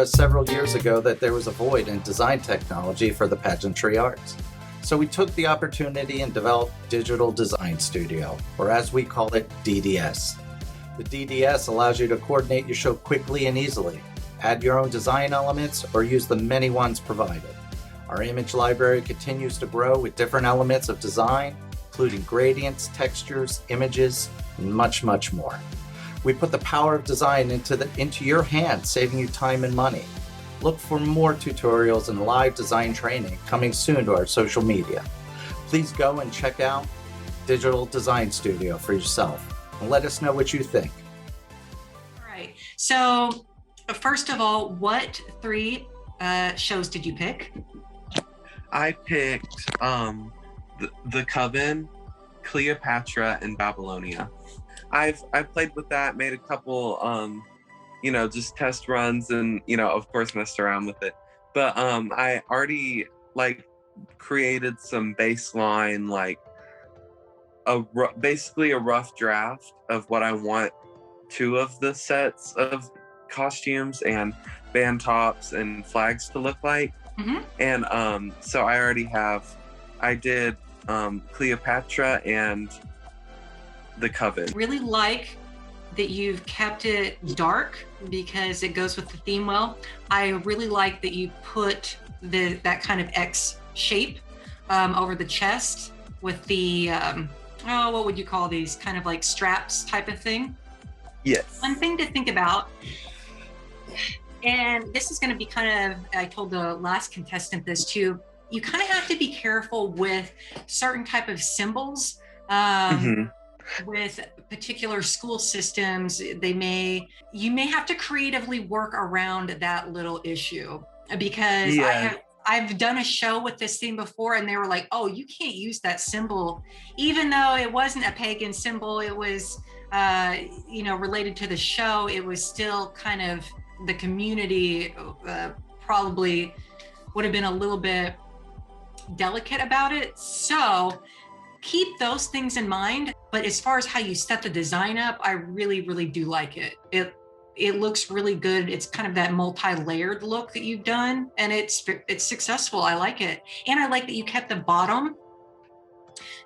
was several years ago that there was a void in design technology for the pageantry arts. So we took the opportunity and developed Digital Design Studio, or as we call it, DDS. The DDS allows you to coordinate your show quickly and easily, add your own design elements, or use the many ones provided. Our image library continues to grow with different elements of design, including gradients, textures, images, and much, much more. We put the power of design into your hands, saving you time and money. Look for more tutorials and live design training coming soon to our social media. Please go and check out Digital Design Studio for yourself and let us know what you think. All right. So first of all, what three shows did you pick? I picked the Coven, Cleopatra, and Babylonia. I've played with that, made a couple just test runs and of course messed around with it. But I already created some baseline, basically a rough draft of what I want two of the sets of costumes and band tops and flags to look like. Mm-hmm. And so I did Cleopatra and the Coven. Really like that you've kept it dark because it goes with the theme well. I really like that you put that kind of X shape over the chest with the, what would you call these? Kind of like straps type of thing. Yes. One thing to think about, and this is going to be kind of, I told the last contestant this too, you kind of have to be careful with certain type of symbols. With particular school systems, you may have to creatively work around that little issue, because I've done a show with this theme before and they were like, oh, you can't use that symbol, even though it wasn't a pagan symbol. It was related to the show. It was still kind of the community probably would have been a little bit delicate about it. So keep those things in mind. But as far as how you set the design up, I really, really do like it. It looks really good. It's kind of that multi-layered look that you've done, and it's successful. I like it. And I like that you kept the bottom,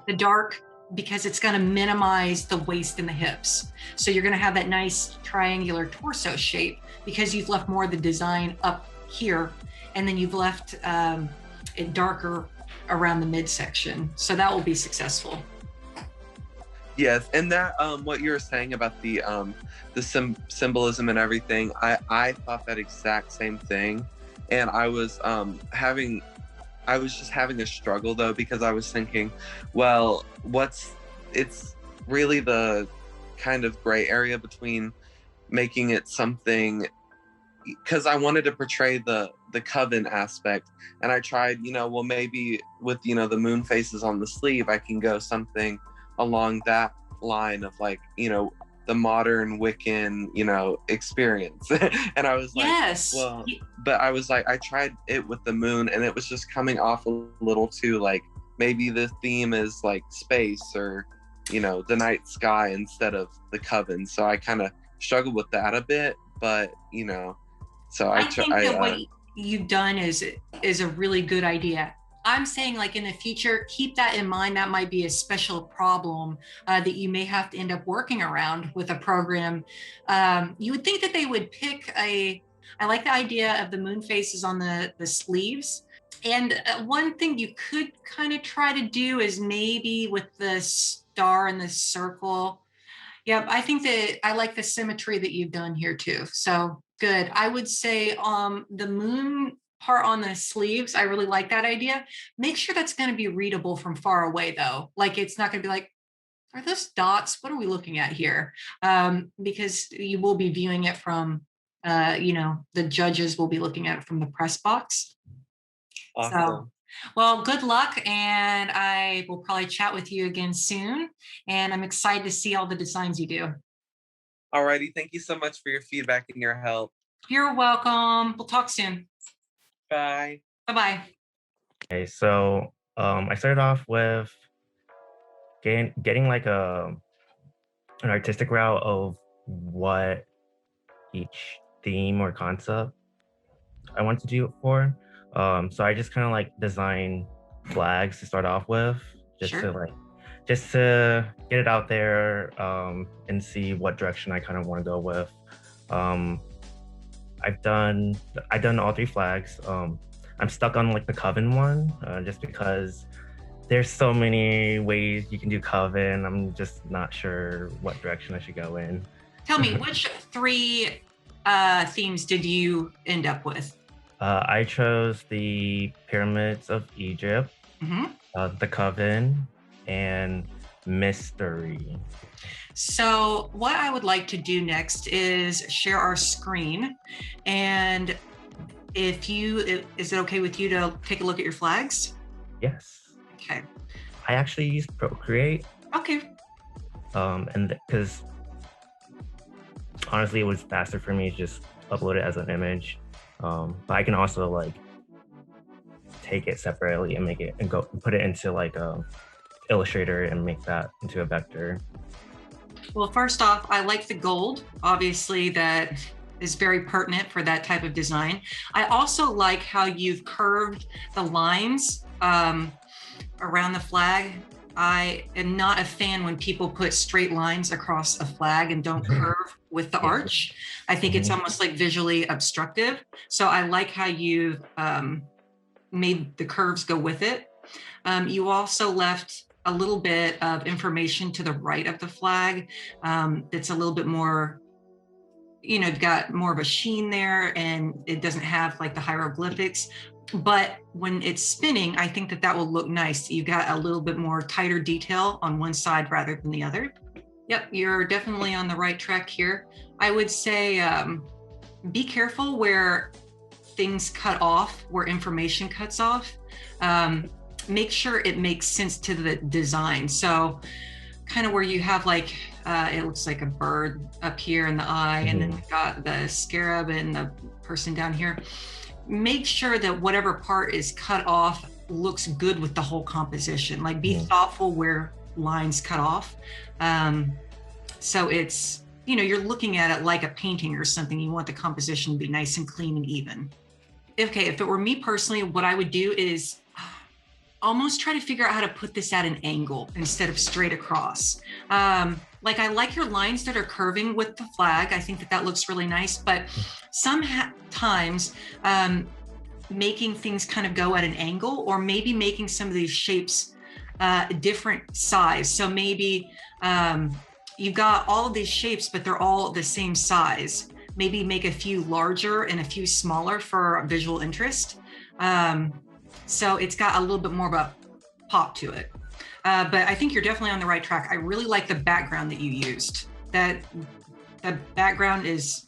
the dark, because it's going to minimize the waist and the hips. So you're going to have that nice triangular torso shape because you've left more of the design up here, and then you've left it darker around the midsection. So that will be successful. Yes, and that what you were saying about the symbolism and everything, I thought that exact same thing, and I was just having a struggle though, because I was thinking, well, it's really the kind of gray area between making it something, because I wanted to portray the Coven aspect, and I tried, maybe with the moon faces on the sleeve, I can go something along that line of the modern Wiccan experience. And I was like, yes, well, but I was like, I tried it with the moon and it was just coming off a little too maybe the theme is space or the night sky instead of the Coven. So I kind of struggled with that a bit, but so I think that what you've done is a really good idea. I'm saying in the future, keep that in mind. That might be a special problem that you may have to end up working around with a program. You would think that they would pick I like the idea of the moon faces on the sleeves. And one thing you could kind of try to do is maybe with the star and the circle. Yep, I think that I like the symmetry that you've done here too. So good. I would say the moon part on the sleeves, I really like that idea. Make sure that's going to be readable from far away though. It's not going to be are those dots? What are we looking at here? Because you will be viewing it from, the judges will be looking at it from the press box. Awesome. So, well, good luck. And I will probably chat with you again soon. And I'm excited to see all the designs you do. Alrighty. Thank you so much for your feedback and your help. You're welcome. We'll talk soon. Bye. Bye-bye. Okay, so I started off with getting an artistic route of what each theme or concept I want to do it for. So I just kind of like design flags to start off with, just Sure. to get it out there, and see what direction I kind of want to go with. I've done all 3 flags. I'm stuck on like the Coven one, just because there's so many ways you can do Coven. I'm just not sure what direction I should go in. Tell me, which 3 themes did you end up with? I chose the Pyramids of Egypt, the Coven, and Mystery. So what I would like to do next is share our screen. And is it okay with you to take a look at your flags? Yes. Okay. I actually use Procreate. Okay. And because honestly, it was faster for me to just upload it as an image. But I can also like take it separately and make it and put it into like Illustrator and make that into a vector. Well, first off, I like the gold. Obviously, that is very pertinent for that type of design. I also like how you've curved the lines around the flag. I am not a fan when people put straight lines across a flag and don't curve with the arch. I think it's almost like visually obstructive. So I like how you've made the curves go with it. You also left a little bit of information to the right of the flag that's a little bit more, you've got more of a sheen there, and it doesn't have like the hieroglyphics. But when it's spinning, I think that will look nice. You got a little bit more tighter detail on one side rather than the other. Yep, you're definitely on the right track here. I would say be careful where things cut off, where information cuts off. Make sure it makes sense to the design. So kind of where you have like, it looks like a bird up here in the eye, and then you've got the scarab and the person down here. Make sure that whatever part is cut off looks good with the whole composition. Like be thoughtful where lines cut off. So it's, you're looking at it like a painting or something. You want the composition to be nice and clean and even. Okay, if it were me personally, what I would do is almost try to figure out how to put this at an angle instead of straight across. Like I like your lines that are curving with the flag. I think that looks really nice, but sometimes making things kind of go at an angle, or maybe making some of these shapes different size. So maybe you've got all of these shapes, but they're all the same size. Maybe make a few larger and a few smaller for visual interest. So it's got a little bit more of a pop to it. But I think you're definitely on the right track. I really like the background that you used. The background is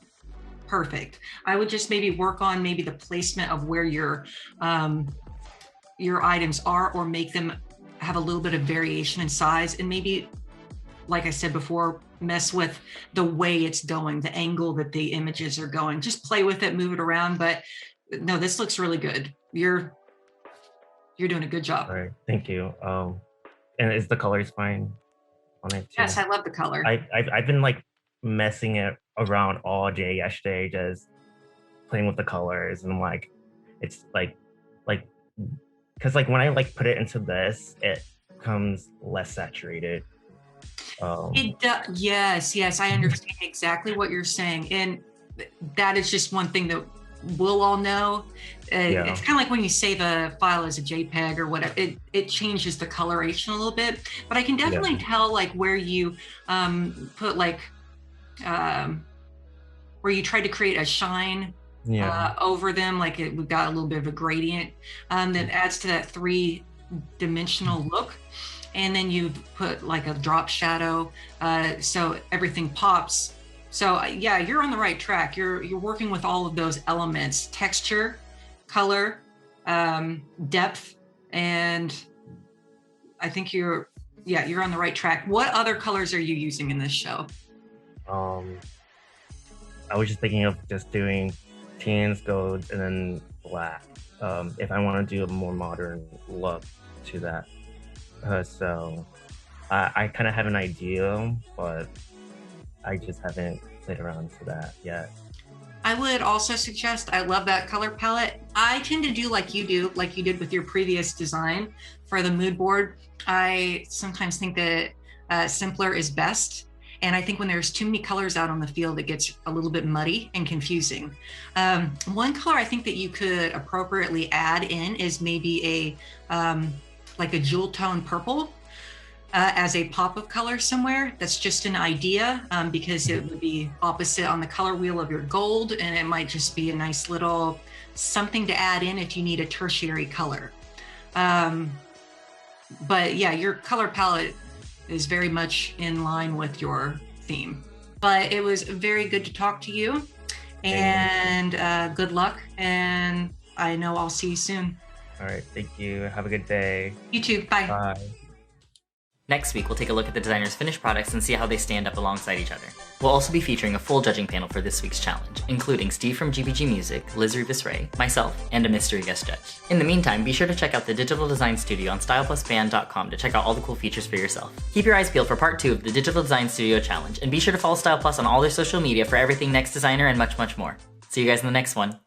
perfect. I would just maybe work on maybe the placement of where your items are, or make them have a little bit of variation in size, and maybe, like I said before, mess with the way it's going, the angle that the images are going. Just play with it, move it around. But no, this looks really good. You're doing a good job. All right, thank you. And is the colors fine on it too? Yes, I love the color. I've been like messing it around all day yesterday, just playing with the colors, and like it's like because like when I like put it into this, it becomes less saturated. It does. Yes, I understand exactly what you're saying, and that is just one thing that we'll all know. It's kind of like when you save a file as a JPEG or whatever, it changes the coloration a little bit. But I can definitely tell like where you put like where you tried to create a shine over them, like we've got a little bit of a gradient that adds to that 3-dimensional look. And then you put like a drop shadow, so everything pops. So yeah, you're on the right track. You're working with all of those elements: texture, color, depth, and I think you're on the right track. What other colors are you using in this show? I was just thinking of just doing tans, golds, and then black. If I want to do a more modern look to that. So I kind of have an idea, but I just haven't played around to that yet. I would also suggest, I love that color palette. I tend to do like you did with your previous design for the mood board. I sometimes think that simpler is best. And I think when there's too many colors out on the field, it gets a little bit muddy and confusing. One color I think that you could appropriately add in is maybe like a jewel tone purple. As a pop of color somewhere. That's just an idea, because it would be opposite on the color wheel of your gold, and it might just be a nice little something to add in if you need a tertiary color. But yeah, your color palette is very much in line with your theme. But it was very good to talk to you, and good luck, and I know I'll see you soon. All right, thank you. Have a good day. You too. Bye. Bye. Next week, we'll take a look at the designers' finished products and see how they stand up alongside each other. We'll also be featuring a full judging panel for this week's challenge, including Steve from GPG Music, Liz Rivas-Ray, myself, and a mystery guest judge. In the meantime, be sure to check out the Digital Design Studio on styleplusband.com to check out all the cool features for yourself. Keep your eyes peeled for part 2 of the Digital Design Studio Challenge, and be sure to follow Styleplus on all their social media for everything Next Designer and much, much more. See you guys in the next one.